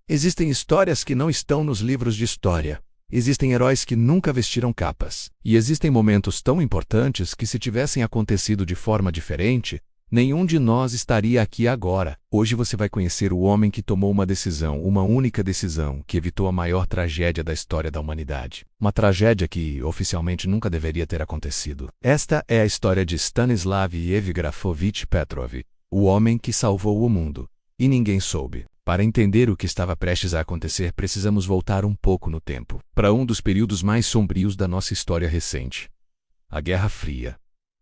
Existem histórias que não estão nos livros de história. Existem heróis que nunca vestiram capas. E existem momentos tão importantes que, se tivessem acontecido de forma diferente, nenhum de nós estaria aqui agora. Hoje você vai conhecer o homem que tomou uma decisão, uma única decisão, que evitou a maior tragédia da história da humanidade. Uma tragédia que, oficialmente, nunca deveria ter acontecido. Esta é a história de Stanislav Yevgrafovich Petrov, o homem que salvou o mundo. E ninguém soube. Para entender o que estava prestes a acontecer, precisamos voltar um pouco no tempo, para um dos períodos mais sombrios da nossa história recente. A Guerra Fria.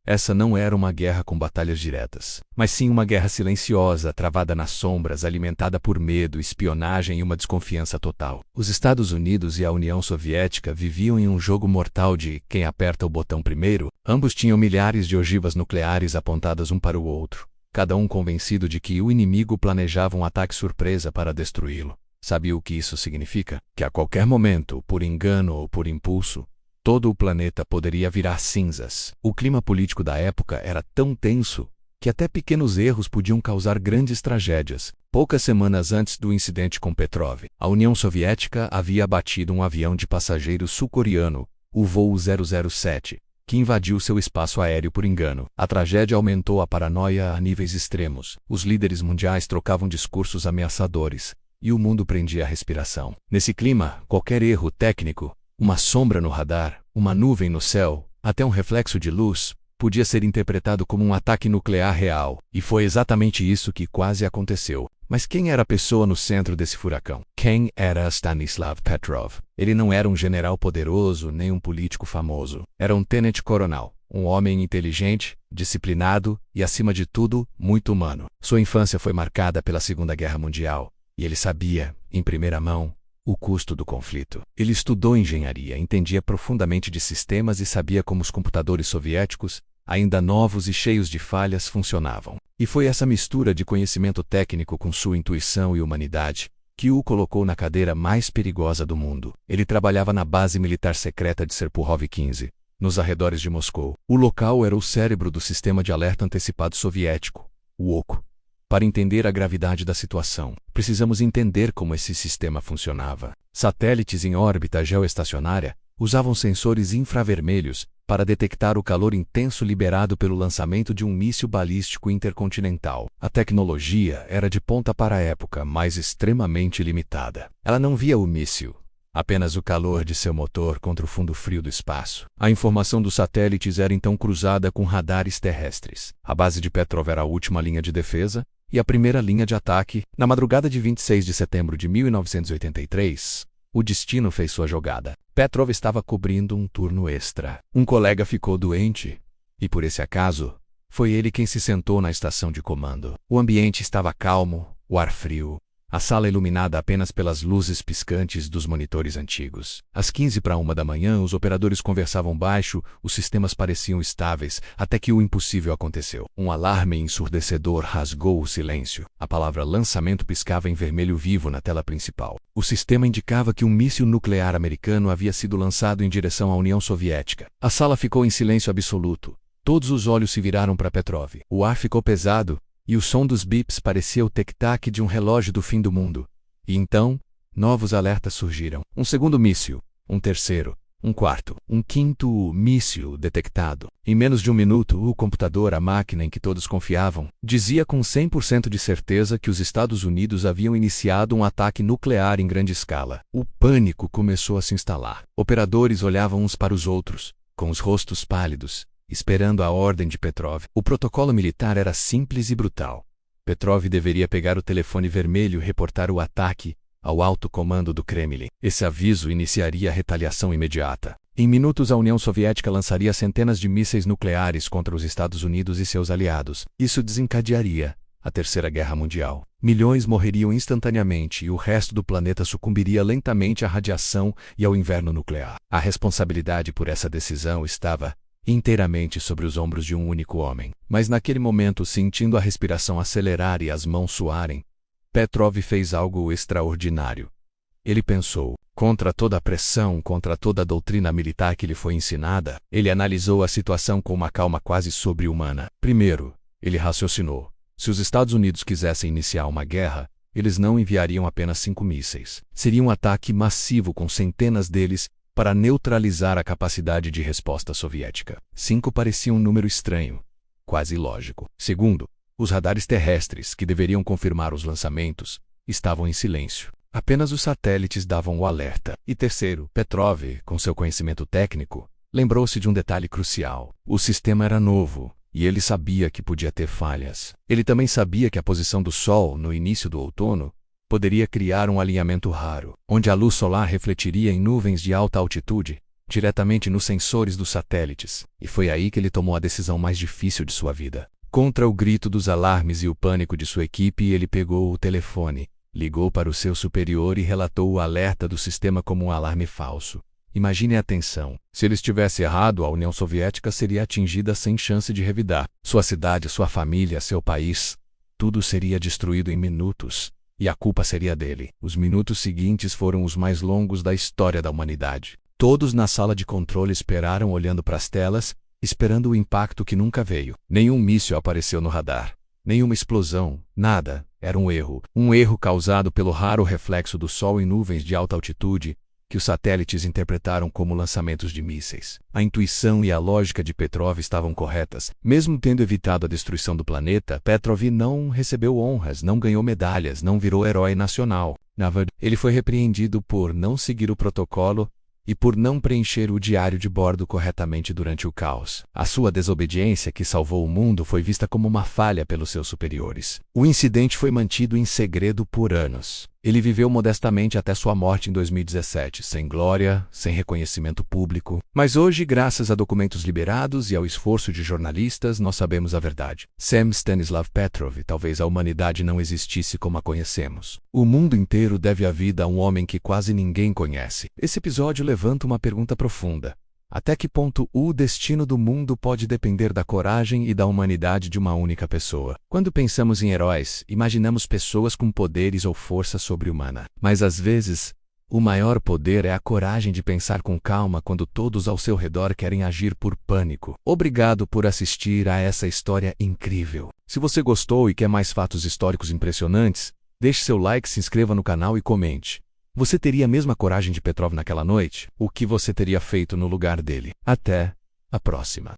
Essa não era uma guerra com batalhas diretas, mas sim uma guerra silenciosa, travada nas sombras, alimentada por medo, espionagem e uma desconfiança total. Os Estados Unidos e a União Soviética viviam em um jogo mortal de quem aperta o botão primeiro. Ambos tinham milhares de ogivas nucleares apontadas um para o outro, cada um convencido de que o inimigo planejava um ataque surpresa para destruí-lo. Sabe o que isso significa? Que a qualquer momento, por engano ou por impulso, todo o planeta poderia virar cinzas. O clima político da época era tão tenso que até pequenos erros podiam causar grandes tragédias. Poucas semanas antes do incidente com Petrov, a União Soviética havia abatido um avião de passageiros sul-coreano, o voo 007. Que invadiu seu espaço aéreo por engano. A tragédia aumentou a paranoia a níveis extremos. Os líderes mundiais trocavam discursos ameaçadores, e o mundo prendia a respiração. Nesse clima, qualquer erro técnico, uma sombra no radar, uma nuvem no céu, até um reflexo de luz, podia ser interpretado como um ataque nuclear real. E foi exatamente isso que quase aconteceu. Mas quem era a pessoa no centro desse furacão? Quem era Stanislav Petrov? Ele não era um general poderoso, nem um político famoso. Era um tenente-coronel, um homem inteligente, disciplinado e, acima de tudo, muito humano. Sua infância foi marcada pela Segunda Guerra Mundial, e ele sabia, em primeira mão, o custo do conflito. Ele estudou engenharia, entendia profundamente de sistemas e sabia como os computadores soviéticos, ainda novos e cheios de falhas, funcionavam. E foi essa mistura de conhecimento técnico com sua intuição e humanidade que o colocou na cadeira mais perigosa do mundo. Ele trabalhava na base militar secreta de Serpukhov 15, nos arredores de Moscou. O local era o cérebro do sistema de alerta antecipado soviético, o OKO. Para entender a gravidade da situação, precisamos entender como esse sistema funcionava. Satélites em órbita geoestacionária usavam sensores infravermelhos para detectar o calor intenso liberado pelo lançamento de um míssil balístico intercontinental. A tecnologia era de ponta para a época, mas extremamente limitada. Ela não via o míssil, apenas o calor de seu motor contra o fundo frio do espaço. A informação dos satélites era então cruzada com radares terrestres. A base de Petrov era a última linha de defesa e a primeira linha de ataque. Na madrugada de 26 de setembro de 1983, o destino fez sua jogada. Petrov estava cobrindo um turno extra. Um colega ficou doente, e por esse acaso, foi ele quem se sentou na estação de comando. O ambiente estava calmo, o ar frio, a sala iluminada apenas pelas luzes piscantes dos monitores antigos. Às 11h45, os operadores conversavam baixo, os sistemas pareciam estáveis, até que o impossível aconteceu. Um alarme ensurdecedor rasgou o silêncio. A palavra lançamento piscava em vermelho vivo na tela principal. O sistema indicava que um míssil nuclear americano havia sido lançado em direção à União Soviética. A sala ficou em silêncio absoluto. Todos os olhos se viraram para Petrov. O ar ficou pesado, e o som dos bips parecia o tic-tac de um relógio do fim do mundo. E então, novos alertas surgiram. Um segundo míssil, um terceiro, um quarto, um quinto míssil detectado. Em menos de um minuto, o computador, a máquina em que todos confiavam, dizia com 100% de certeza que os Estados Unidos haviam iniciado um ataque nuclear em grande escala. O pânico começou a se instalar. Operadores olhavam uns para os outros, com os rostos pálidos, esperando a ordem de Petrov. O protocolo militar era simples e brutal. Petrov deveria pegar o telefone vermelho e reportar o ataque ao alto comando do Kremlin. Esse aviso iniciaria a retaliação imediata. Em minutos, a União Soviética lançaria centenas de mísseis nucleares contra os Estados Unidos e seus aliados. Isso desencadearia a Terceira Guerra Mundial. Milhões morreriam instantaneamente e o resto do planeta sucumbiria lentamente à radiação e ao inverno nuclear. A responsabilidade por essa decisão estava inteiramente sobre os ombros de um único homem. Mas naquele momento, sentindo a respiração acelerar e as mãos suarem, Petrov fez algo extraordinário. Ele pensou. Contra toda a pressão, contra toda a doutrina militar que lhe foi ensinada, ele analisou a situação com uma calma quase sobre-humana. Primeiro, ele raciocinou. Se os Estados Unidos quisessem iniciar uma guerra, eles não enviariam apenas 5 mísseis. Seria um ataque massivo com centenas deles para neutralizar a capacidade de resposta soviética. 5 parecia um número estranho, quase ilógico. Segundo, os radares terrestres, que deveriam confirmar os lançamentos, estavam em silêncio. Apenas os satélites davam o alerta. E terceiro, Petrov, com seu conhecimento técnico, lembrou-se de um detalhe crucial. O sistema era novo, e ele sabia que podia ter falhas. Ele também sabia que a posição do Sol, no início do outono, poderia criar um alinhamento raro, onde a luz solar refletiria em nuvens de alta altitude, diretamente nos sensores dos satélites. E foi aí que ele tomou a decisão mais difícil de sua vida. Contra o grito dos alarmes e o pânico de sua equipe, ele pegou o telefone, ligou para o seu superior e relatou o alerta do sistema como um alarme falso. Imagine a tensão. Se ele estivesse errado, a União Soviética seria atingida sem chance de revidar. Sua cidade, sua família, seu país, tudo seria destruído em minutos. E a culpa seria dele. Os minutos seguintes foram os mais longos da história da humanidade. Todos na sala de controle esperaram olhando para as telas, esperando o impacto que nunca veio. Nenhum míssil apareceu no radar. Nenhuma explosão, nada. Era um erro. Um erro causado pelo raro reflexo do Sol em nuvens de alta altitude, que os satélites interpretaram como lançamentos de mísseis. A intuição e a lógica de Petrov estavam corretas. Mesmo tendo evitado a destruição do planeta, Petrov não recebeu honras, não ganhou medalhas, não virou herói nacional. Na verdade, ele foi repreendido por não seguir o protocolo e por não preencher o diário de bordo corretamente durante o caos. A sua desobediência, que salvou o mundo, foi vista como uma falha pelos seus superiores. O incidente foi mantido em segredo por anos. Ele viveu modestamente até sua morte em 2017, sem glória, sem reconhecimento público. Mas hoje, graças a documentos liberados e ao esforço de jornalistas, nós sabemos a verdade. Sem Stanislav Petrov, talvez a humanidade não existisse como a conhecemos. O mundo inteiro deve a vida a um homem que quase ninguém conhece. Esse episódio levanta uma pergunta profunda. Até que ponto o destino do mundo pode depender da coragem e da humanidade de uma única pessoa? Quando pensamos em heróis, imaginamos pessoas com poderes ou força sobre-humana. Mas às vezes, o maior poder é a coragem de pensar com calma quando todos ao seu redor querem agir por pânico. Obrigado por assistir a essa história incrível. Se você gostou e quer mais fatos históricos impressionantes, deixe seu like, se inscreva no canal e comente. Você teria a mesma coragem de Petrov naquela noite? O que você teria feito no lugar dele? Até a próxima.